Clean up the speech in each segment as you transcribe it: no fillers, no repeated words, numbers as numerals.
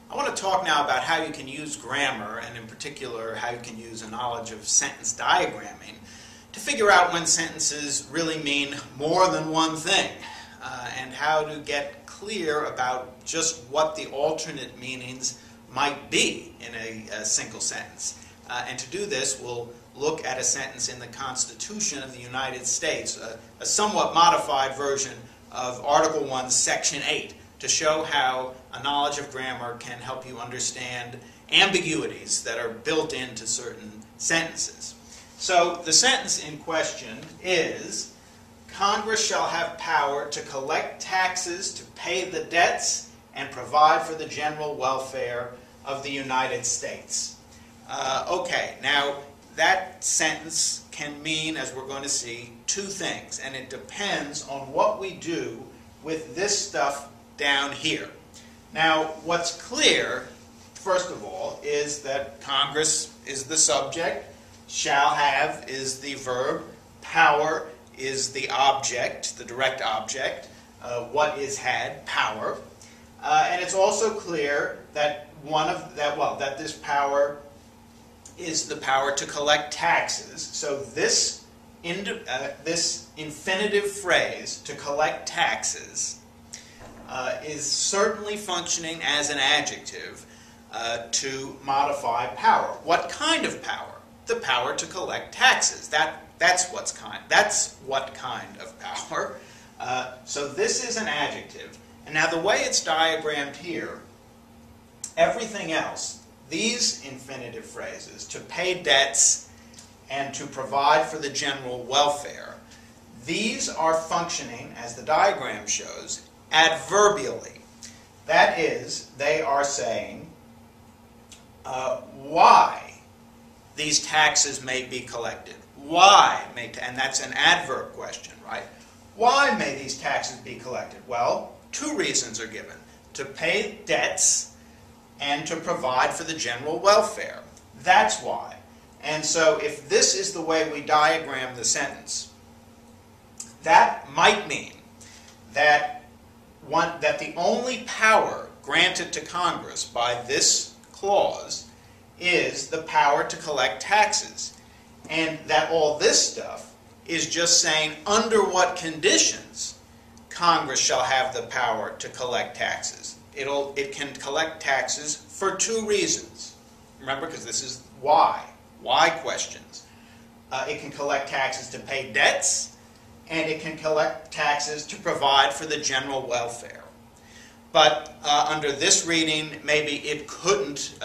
I want to talk now about how you can use grammar, and in particular how you can use a knowledge of sentence diagramming to figure out when sentences really mean more than one thing, and how to get clear about just what the alternate meanings might be in a single sentence. And to do this, we'll look at a sentence in the Constitution of the United States, a somewhat modified version of Article 1, Section 8, to show how a knowledge of grammar can help you understand ambiguities that are built into certain sentences. So the sentence in question is, Congress shall have power to collect taxes, to pay the debts, and provide for the general welfare of the United States. Okay, now that sentence can mean, as we're going to see, two things, and it depends on what we do with this stuff down here. Now, what's clear, first of all, is that Congress is the subject, shall have is the verb, power is the object, the direct object, what is had, power. And it's also clear that that this power is the power to collect taxes. So this infinitive phrase, to collect taxes, is certainly functioning as an adjective to modify power. What kind of power? The power to collect taxes. That's what kind of power. So this is an adjective. And now the way it's diagrammed here, everything else, these infinitive phrases, to pay debts and to provide for the general welfare, these are functioning, as the diagram shows, adverbially. That is, they are saying why these taxes may be collected. Why may, and that's an adverb question, right? Why may these taxes be collected? Well, two reasons are given: to pay debts and to provide for the general welfare. That's why. And so if this is the way we diagram the sentence, that might mean that the only power granted to Congress by this clause is the power to collect taxes. And that all this stuff is just saying under what conditions Congress shall have the power to collect taxes. It can collect taxes for two reasons. Remember, because this is why questions. It can collect taxes to pay debts, and it can collect taxes to provide for the general welfare. But under this reading, maybe it couldn't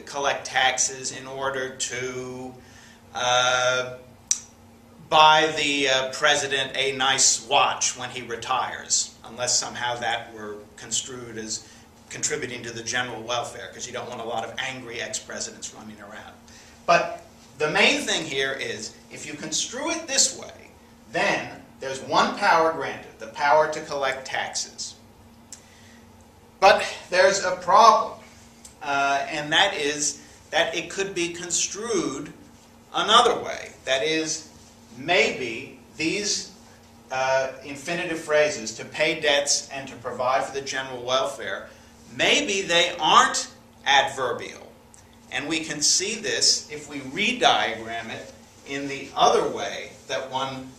collect taxes in order to buy the president a nice watch when he retires, unless somehow that were construed as contributing to the general welfare, because you don't want a lot of angry ex-presidents running around. But the main thing here is, if you construe it this way, then there's one power granted, the power to collect taxes. But there's a problem, and that is that it could be construed another way. That is, maybe these infinitive phrases, to pay debts and to provide for the general welfare, maybe they aren't adverbial. And we can see this if we rediagram it in the other way that one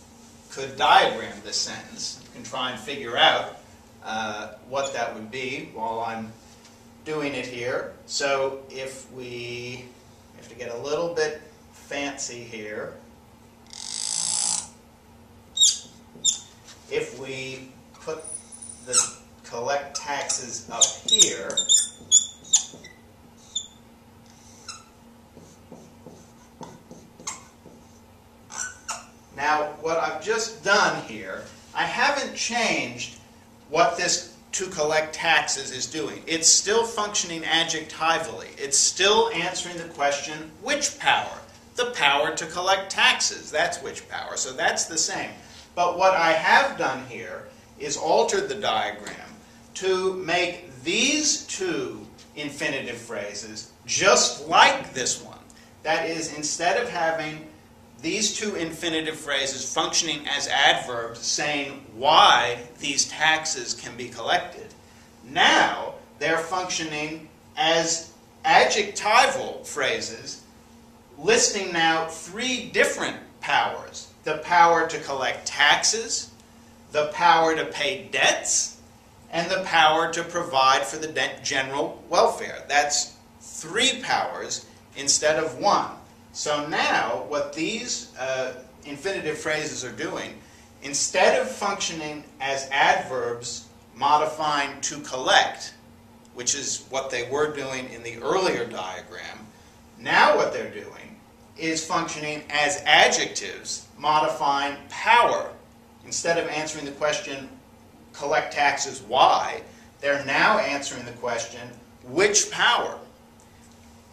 could diagram this sentence. You can try and figure out what that would be while I'm doing it here. So if we have to get a little bit fancy here, if we put the collect taxes up here, now what I've just done here, I haven't changed what this to collect taxes is doing. It's still functioning adjectively. It's still answering the question, which power? The power to collect taxes. That's which power. So that's the same. But what I have done here is altered the diagram to make these two infinitive phrases just like this one. That is, instead of having these two infinitive phrases functioning as adverbs saying why these taxes can be collected, now they're functioning as adjectival phrases, listing now three different powers. The power to collect taxes, the power to pay debts, and the power to provide for the general welfare. That's three powers instead of one. So now what these infinitive phrases are doing, instead of functioning as adverbs modifying to collect, which is what they were doing in the earlier diagram, now what they're doing is functioning as adjectives modifying power. Instead of answering the question, collect taxes, why, they're now answering the question, which power?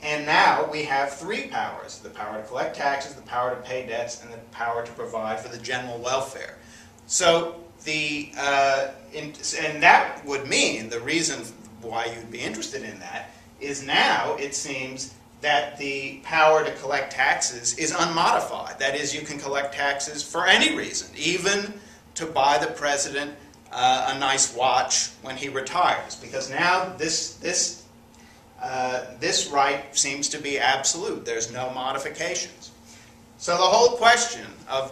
And now we have three powers: the power to collect taxes, the power to pay debts, and the power to provide for the general welfare. So and that would mean, the reason why you'd be interested in that is now it seems that the power to collect taxes is unmodified. That is, you can collect taxes for any reason, even to buy the president a nice watch when he retires, because now this right seems to be absolute. There's no modifications. So the whole question of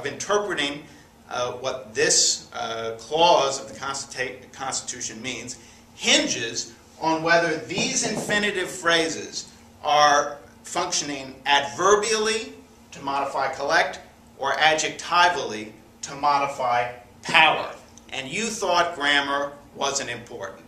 interpreting what this clause of the Constitution means hinges on whether these infinitive phrases are functioning adverbially to modify collect or adjectivally to modify power. And you thought grammar wasn't important.